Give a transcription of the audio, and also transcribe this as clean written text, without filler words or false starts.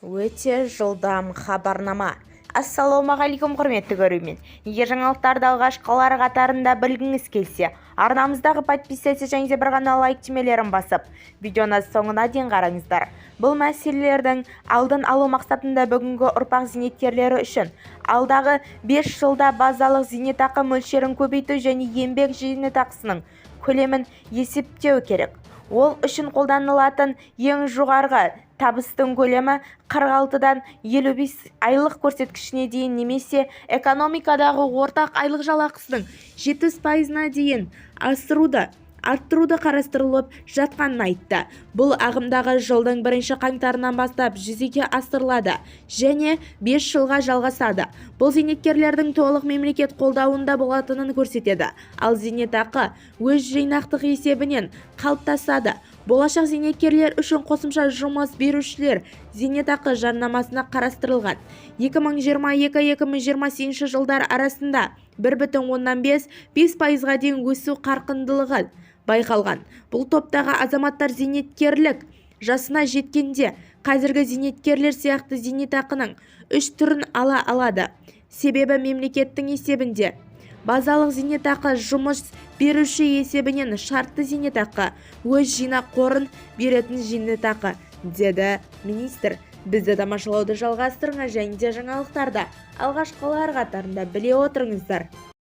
Өте жылдам хабарнама. Ассалаумағалейкум құрметті көрермен. Егер жаңалықтарды алғашқылар қатарында білгіңіз келсе, арнамыздағы подписаться және де бір ғана лайктемелерін басып, видеоны соңына дейін қараңыздар. Бұл мәселелердің алдын алу мақсатында бүгінгі ұрпақ зейнеткерлері үшін алдағы 5 жылда базалық зейнетақы мөлшерін көбейту және еңбек зейнетақысының көлемін есептеу керек. Ол үшін қолданылатын ең жоғарғы табыстың көлемі 46-дан 55 айлық көрсеткішіне дейін немесе экономикадағы ортақ айлық жалақысының 70%-на дейін арттыруды қарастырылып жатқанын айтты. Бұл ағымдағы жылдың 1 қаңтарынан бастап жүзеге асырылады және 5 жылға жалғасады. Бұл зейнеткерлердің толық мемлекет қолдауында болатынын көрсетеді. Ал зейнетақы өз жинақтық есебінен қалыптасады. Болашақ зейнеткерлер үшін қосымша жұмыс берушілер зейнетақы жарнамасына қарастырылған. 2022-2028 жылдар арасында 1,5-5%-ға дейін өсу қарқындылығы байқалған. Бұл топтағы азаматтар зейнеткерлік жасына жеткенде қазіргі зейнеткерлер сияқты зейнетақының 3 түрін ала алады. Себебі мемлекеттің есебінде базалық зейнетақы, жұмыс беруші есебінен шартты зейнетақы, өз жинақ қорын беретін зейнетақы, деді министр. Бізді тамашалауды жалғастырыңыз және де жаңалықтарда алғашқылар қатарында біле отырыңыздар.